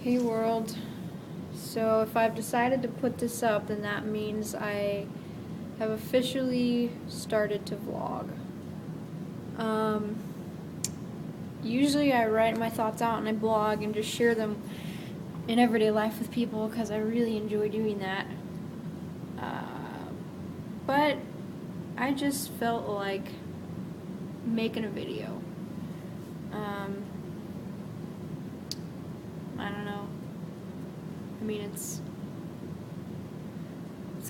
Hey world. So if I've decided to put this up, then that means I have officially started to vlog. Um, Usually I write my thoughts out and I blog and just share them in everyday life with people because I really enjoy doing that. But I just felt like making a video. Um, I don't know. I mean, it's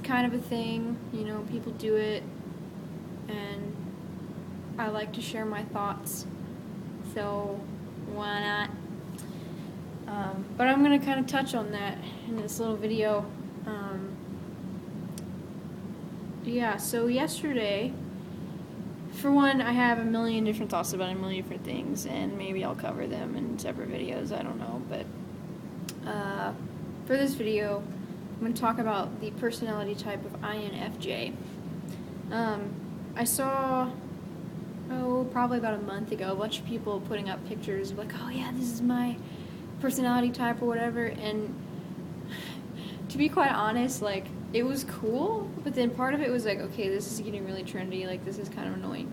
kind of a thing, people do it, and I like to share my thoughts, so why not? But I'm going to kind of touch on that in this little video. Yeah, so yesterday, for one, I have a million different thoughts about a million different things, and maybe I'll cover them in separate videos, I don't know, but for this video, I'm going to talk about the personality type of INFJ. I saw, probably about a month ago, a bunch of people putting up pictures of like, oh yeah, this is my personality type or whatever, and to be quite honest, like, it was cool, but then part of it was like, okay, this is getting really trendy, like, this is kind of annoying.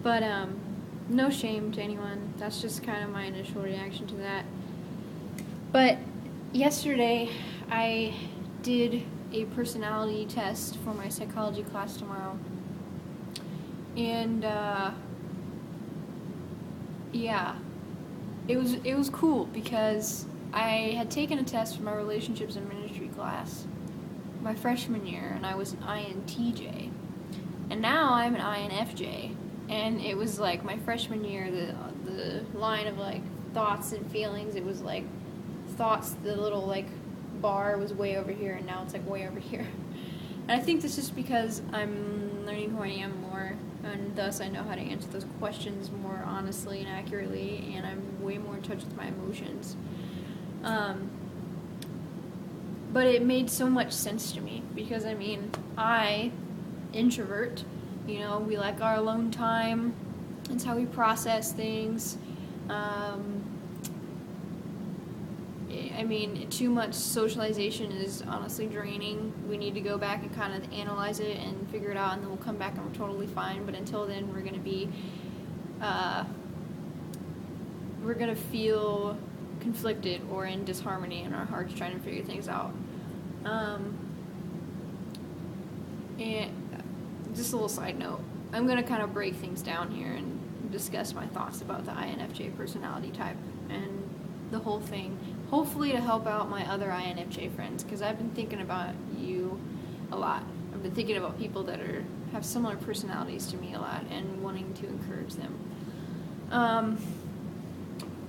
But, no shame to anyone, that's just kind of my initial reaction to that. But yesterday, I did a personality test for my psychology class tomorrow. And, yeah, it was cool because I had taken a test for my relationships and ministry class my freshman year, and I was an INTJ. And now I'm an INFJ. And it was like my freshman year, the line of like thoughts and feelings, it was like thoughts, the little like bar was way over here, and now it's like way over here. And I think this is because I'm learning who I am more, and thus I know how to answer those questions more honestly and accurately, and I'm way more in touch with my emotions. But it made so much sense to me because, I mean, introvert, we like our alone time. It's how we process things. I mean, too much socialization is honestly draining. We need to go back and kind of analyze it and figure it out, and then we'll come back and we're totally fine. But until then, we're going to feel conflicted or in disharmony in our hearts trying to figure things out. And just a little side note, I'm going to kind of break things down here and discuss my thoughts about the INFJ personality type and the whole thing, hopefully to help out my other INFJ friends, because I've been thinking about you a lot. I've been thinking about people that have similar personalities to me a lot and wanting to encourage them.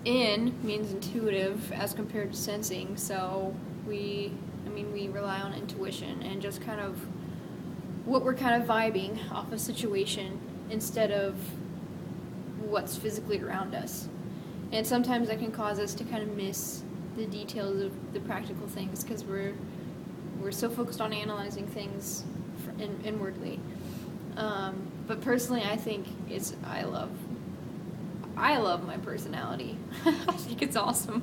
In means intuitive as compared to sensing, so we rely on intuition and just kind of what we're kind of vibing off a situation instead of what's physically around us. And sometimes that can cause us to kind of miss the details of the practical things because we're so focused on analyzing things inwardly. But personally, I think I love my personality. I think it's awesome.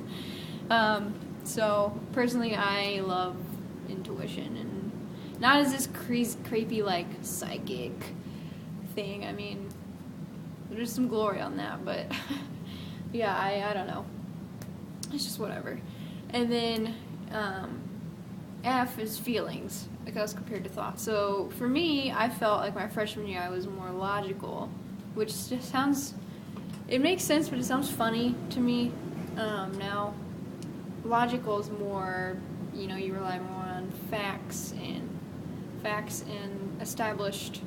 So personally, I love intuition, and not as this creepy like psychic thing. I mean, there's some glory on that, but yeah, I don't know. It's just whatever. And then F is feelings, like as compared to thoughts. So for me, I felt like my freshman year I was more logical, which just sounds. It makes sense, but it sounds funny to me now. Logical is more, you rely more on facts and established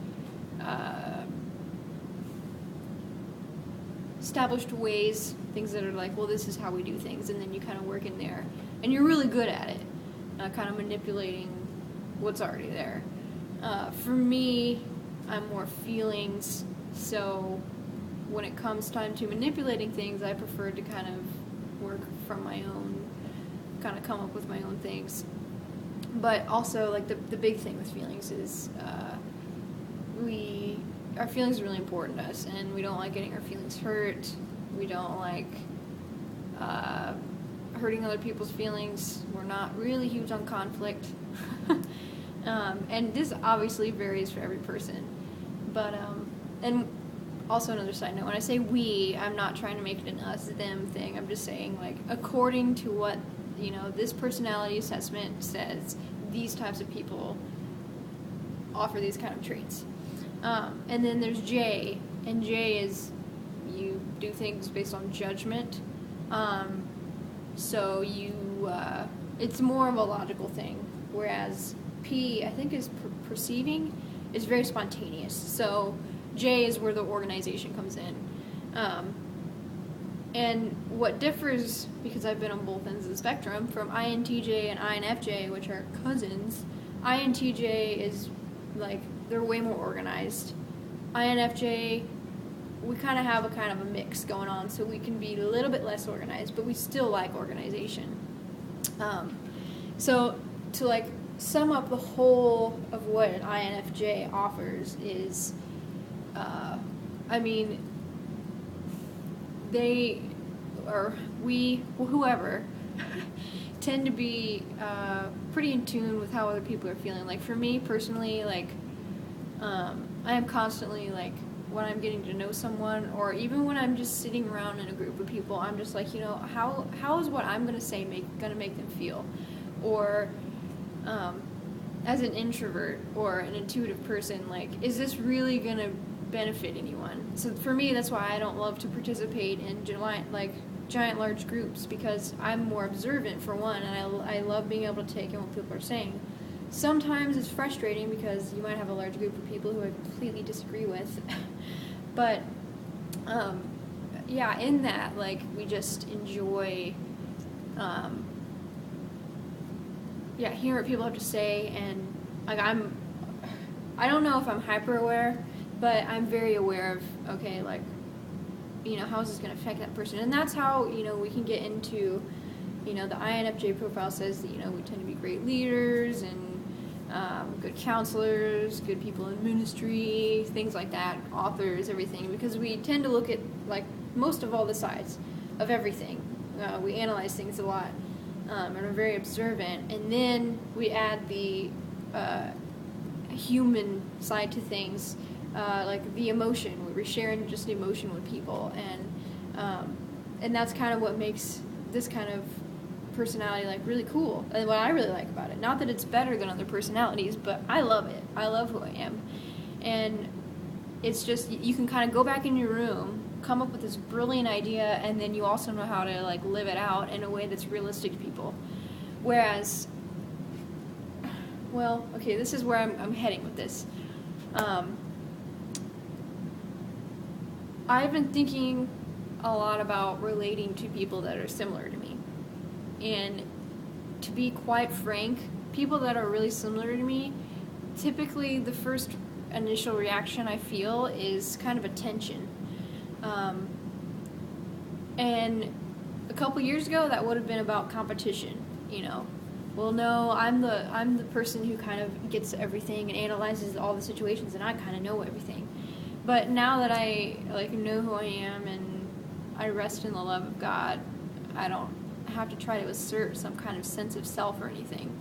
ways, things that are like, well, this is how we do things, and then you kind of work in there, and you're really good at it, kind of manipulating what's already there. For me, I'm more feelings, so when it comes time to manipulating things, I prefer to kind of work from my own, kind of come up with my own things. But also, like, the big thing with feelings is our feelings are really important to us, and we don't like getting our feelings hurt. We don't like hurting other people's feelings. We're not really huge on conflict. And this obviously varies for every person. But, and also another side note, when I say we, I'm not trying to make it an us-them thing. I'm just saying, like, according to what, this personality assessment says, these types of people offer these kind of traits. And then there's J, and J is you do things based on judgment. So it's more of a logical thing, whereas P, I think, is perceiving, is very spontaneous. So J is where the organization comes in. And what differs, because I've been on both ends of the spectrum, from INTJ and INFJ, which are cousins, INTJ is, like, they're way more organized. INFJ, we kind of have a mix going on, so we can be a little bit less organized, but we still like organization. So to, like, sum up the whole of what an INFJ offers is, they, or we, whoever, tend to be pretty in tune with how other people are feeling. Like, for me personally, like, I am constantly, like, when I'm getting to know someone, or even when I'm just sitting around in a group of people, I'm just like, how is what I'm going to say going to make them feel? Or, as an introvert or an intuitive person, like, is this really going to benefit anyone? So for me, that's why I don't love to participate in giant large groups, because I'm more observant, for one, and I love being able to take in what people are saying. Sometimes it's frustrating because you might have a large group of people who I completely disagree with. But, in that, like, we just enjoy, hearing what people have to say, and, like, I don't know if I'm hyper aware, but I'm very aware of, okay, like, how is this going to affect that person? And that's how, we can get into, the INFJ profile says that, we tend to be great leaders and good counselors, good people in ministry, things like that, authors, everything, because we tend to look at, like, most of all the sides of everything. We analyze things a lot, and are very observant, and then we add the human side to things, like the emotion. We're sharing just emotion with people, and that's kind of what makes this kind of personality, like, really cool, and what I really like about it. Not that it's better than other personalities, but I love it. I love who I am, and it's just, you can kind of go back in your room, come up with this brilliant idea, and then you also know how to, like, live it out in a way that's realistic to people. Whereas, well, okay, this is where I'm heading with this. I've been thinking a lot about relating to people that are similar to me. And to be quite frank, people that are really similar to me, typically the first initial reaction I feel is kind of a tension. And a couple years ago, that would have been about competition, Well, no, I'm the person who kind of gets everything and analyzes all the situations, and I kind of know everything. But now that I, like, know who I am and I rest in the love of God, I don't have to try to assert some kind of sense of self or anything,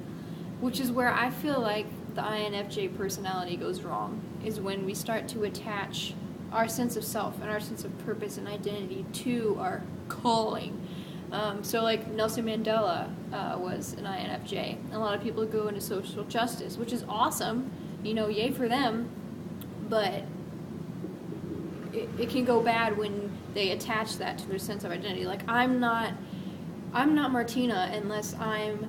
which is where I feel like the INFJ personality goes wrong, is when we start to attach our sense of self and our sense of purpose and identity to our calling. So, like, Nelson Mandela was an INFJ. A lot of people go into social justice, which is awesome, yay for them, but it can go bad when they attach that to their sense of identity. Like, I'm not Martina unless I'm,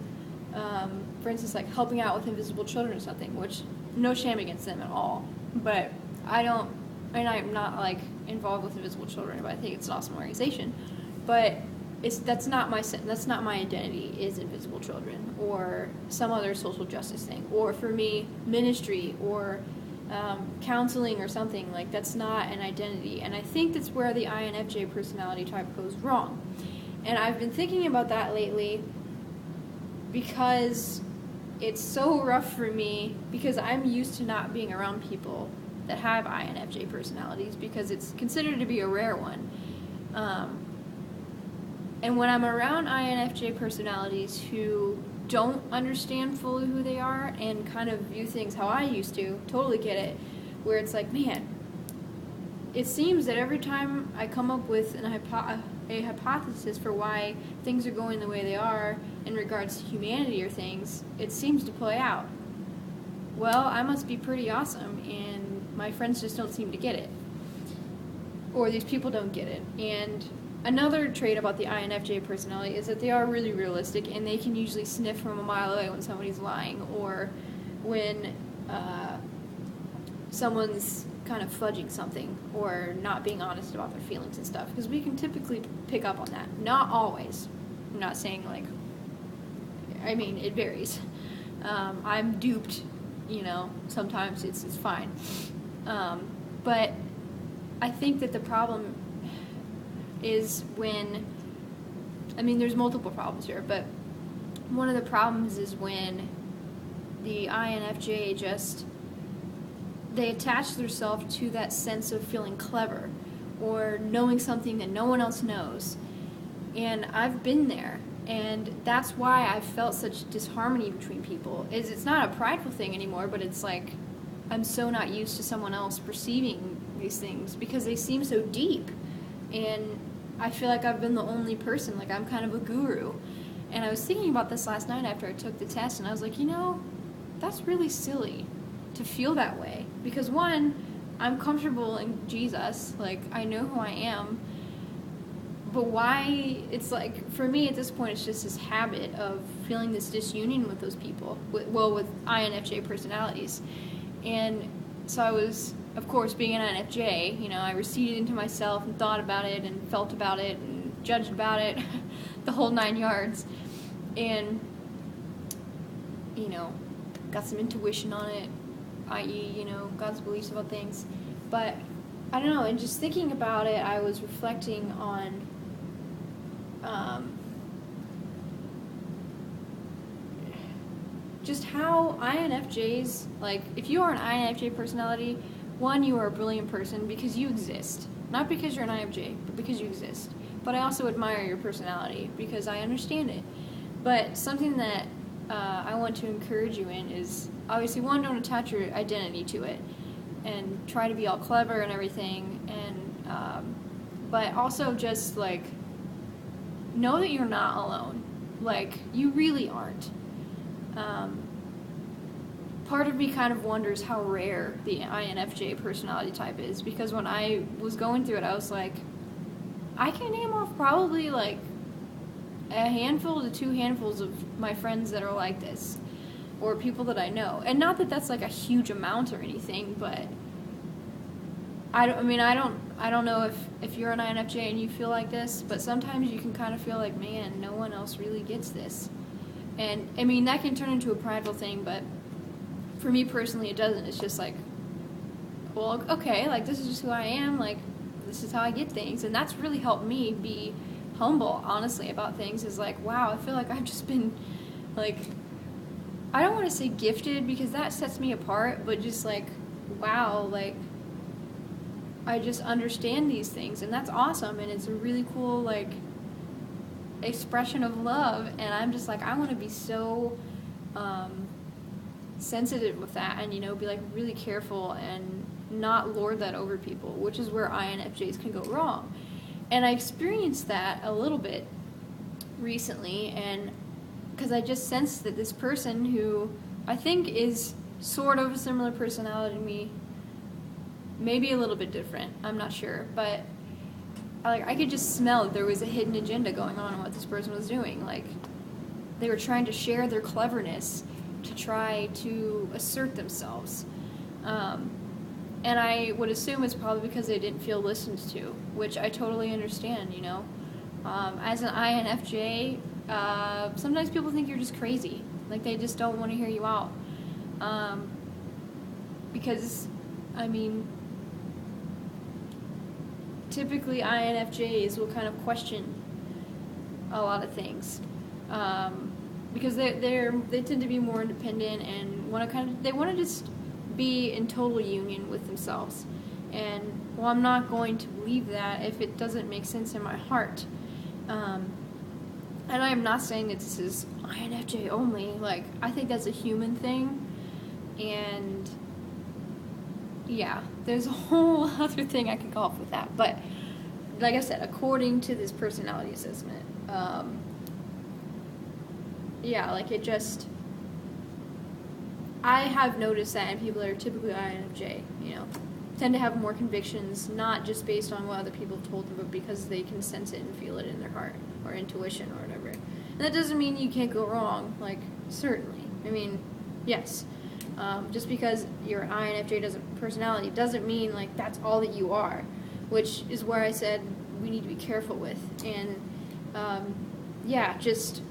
for instance, like, helping out with invisible children or something, which, no shame against them at all, but I'm not, like, involved with invisible children, but I think it's an awesome organization, but that's not my identity, is invisible children, or some other social justice thing, or for me, ministry, or counseling or something. Like, that's not an identity, and I think that's where the INFJ personality type goes wrong. And I've been thinking about that lately because it's so rough for me, because I'm used to not being around people that have INFJ personalities, because it's considered to be a rare one. And when I'm around INFJ personalities who don't understand fully who they are and kind of view things how I used to, totally get it, where it's like, man, it seems that every time I come up with a hypothesis for why things are going the way they are in regards to humanity or things, it seems to play out. Well, I must be pretty awesome, and my friends just don't seem to get it. Or these people don't get it. And another trait about the INFJ personality is that they are really realistic, and they can usually sniff from a mile away when somebody's lying, or when someone's kind of fudging something, or not being honest about their feelings and stuff, because we can typically pick up on that. Not always. I'm not saying, like, I mean, it varies. I'm duped, sometimes it's fine. But I think that the problem is when, there's multiple problems here, but one of the problems is when the INFJ they attach themselves to that sense of feeling clever or knowing something that no one else knows. And I've been there, and that's why I've felt such disharmony between people. It's not a prideful thing anymore, but it's like I'm so not used to someone else perceiving these things because they seem so deep. And I feel like I've been the only person, like I'm kind of a guru. And I was thinking about this last night after I took the test, and I was like, that's really silly to feel that way. Because one, I'm comfortable in Jesus, like I know who I am, but why, it's like, for me at this point, it's just this habit of feeling this disunion with those people, with INFJ personalities. And so I was, of course, being an INFJ, I receded into myself and thought about it and felt about it and judged about it, the whole 9 yards, and, got some intuition on it, i.e., God's beliefs about things. But I don't know, and just thinking about it, I was reflecting on just how INFJs, like, if you are an INFJ personality, one, you are a brilliant person because you exist. Not because you're an INFJ, but because you exist. But I also admire your personality because I understand it. But something that I want to encourage you in is, obviously, one, don't attach your identity to it and try to be all clever and everything, and but also just, like, know that you're not alone. Like, you really aren't. Part of me kind of wonders how rare the INFJ personality type is, because when I was going through it, I was like, I can name off probably, like, a handful to 2 handfuls of my friends that are like this, or people that I know. And not that that's like a huge amount or anything, but I don't know if you're an INFJ and you feel like this, but sometimes you can kind of feel like, man, no one else really gets this. And that can turn into a prideful thing, but for me personally it doesn't. It's just like, well, okay, like, this is just who I am, like, this is how I get things. And that's really helped me be humble, honestly, about things. Is like, wow, I feel like I've just been, like, I don't want to say gifted because that sets me apart, but just like, wow, like, I just understand these things, and that's awesome, and it's a really cool, like, expression of love. And I'm just like, I want to be so sensitive with that, and be like really careful and not lord that over people, which is where INFJs can go wrong. And I experienced that a little bit recently, and because I just sensed that this person, who I think is sort of a similar personality to me, maybe a little bit different, I'm not sure, but I could just smell that there was a hidden agenda going on in what this person was doing. Like, they were trying to share their cleverness to try to assert themselves. And I would assume it's probably because they didn't feel listened to, which I totally understand, As an INFJ, sometimes people think you're just crazy. Like, they just don't want to hear you out. Because, typically INFJs will kind of question a lot of things. Because they tend to be more independent and they want to just be in total union with themselves. And, well, I'm not going to believe that if it doesn't make sense in my heart. and I am not saying that this is INFJ only. Like, I think that's a human thing, and yeah, there's a whole other thing I could go off with that. But like I said, according to this personality assessment, yeah, like it just, I have noticed that people that are typically INFJ, tend to have more convictions, not just based on what other people have told them, but because they can sense it and feel it in their heart, or intuition, or whatever. And that doesn't mean you can't go wrong, like, certainly. I mean, yes. Just because you're an INFJ personality doesn't mean, like, that's all that you are, which is where I said we need to be careful with. And, yeah, just,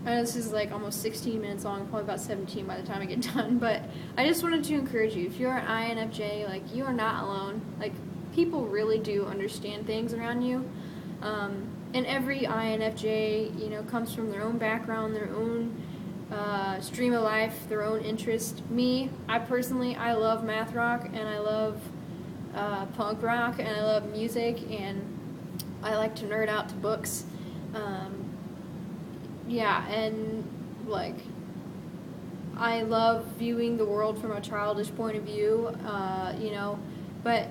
I know this is, like, almost 16 minutes long, probably about 17 by the time I get done, but I just wanted to encourage you. If you're an INFJ, like, you are not alone. Like, people really do understand things around you. And every INFJ, comes from their own background, their own stream of life, their own interest. Me, I love math rock, and I love punk rock, and I love music, and I like to nerd out to books. Yeah, and, like, I love viewing the world from a childish point of view, but,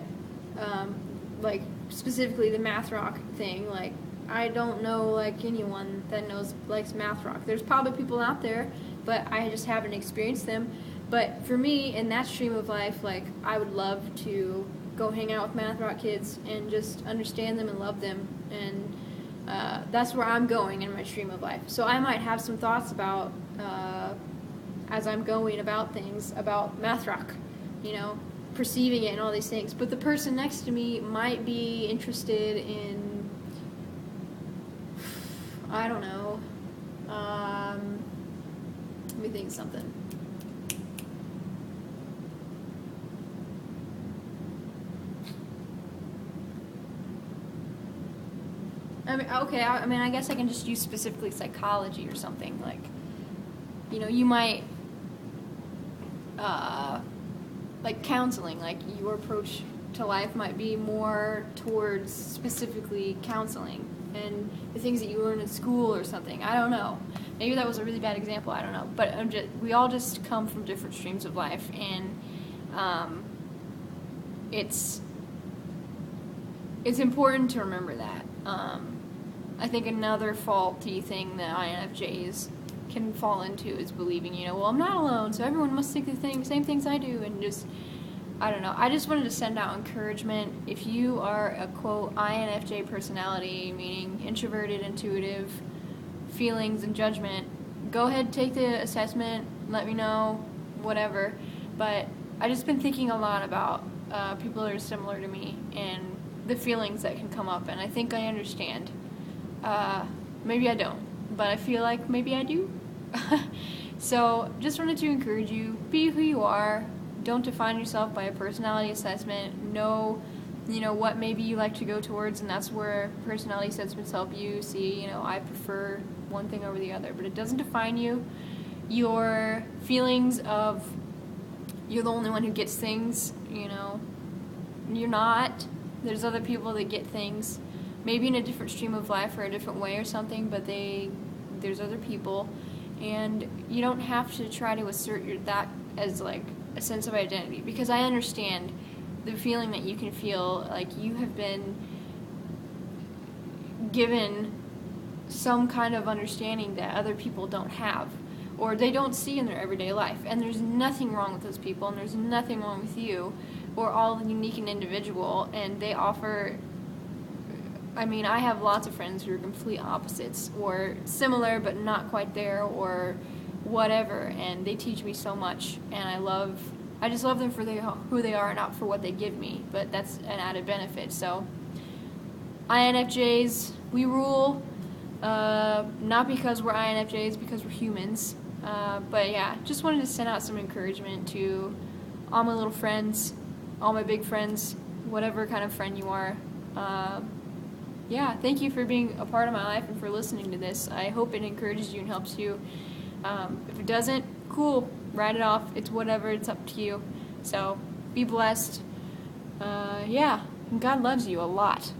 like, specifically the math rock thing, like, I don't know, like, anyone that likes math rock. There's probably people out there, but I just haven't experienced them. But for me, in that stream of life, like, I would love to go hang out with math rock kids and just understand them and love them, and that's where I'm going in my stream of life. So I might have some thoughts about, as I'm going about things, about math rock, perceiving it and all these things. But the person next to me might be interested in, I don't know, let me think of something. I guess I can just use specifically psychology or something. Like, you might, like counseling, like your approach to life might be more towards specifically counseling and the things that you learn in school or something. I don't know. Maybe that was a really bad example. I don't know. But we all just come from different streams of life, and it's important to remember that. I think another faulty thing that INFJs can fall into is believing, well, I'm not alone, so everyone must think the same things I do, and just, I don't know. I just wanted to send out encouragement. If you are a, quote, INFJ personality, meaning introverted, intuitive, feelings, and judgment, go ahead, take the assessment, let me know, whatever. But I just been thinking a lot about people that are similar to me and the feelings that can come up, and I think I understand. Maybe I don't, but I feel like maybe I do. So just wanted to encourage you, be who you are. Don't define yourself by a personality assessment. Know, what maybe you like to go towards, and that's where personality assessments help you see, I prefer one thing over the other, but it doesn't define you. Your feelings of you're the only one who gets things, you're not. There's other people that get things, maybe in a different stream of life or a different way or something, but there's other people, and you don't have to try to assert that as, like, a sense of identity, because I understand the feeling that you can feel like you have been given some kind of understanding that other people don't have, or they don't see in their everyday life, and there's nothing wrong with those people, and there's nothing wrong with you. We're all unique and individual, and they offer, I have lots of friends who are complete opposites, or similar but not quite there, or whatever, and they teach me so much, and I just love them for who they are, not for what they give me, but that's an added benefit. So INFJs, we rule, not because we're INFJs, because we're humans, but yeah, just wanted to send out some encouragement to all my little friends, all my big friends, whatever kind of friend you are. Yeah, thank you for being a part of my life and for listening to this. I hope it encourages you and helps you. If it doesn't, cool, write it off. It's whatever, it's up to you. So, be blessed. Yeah, God loves you a lot.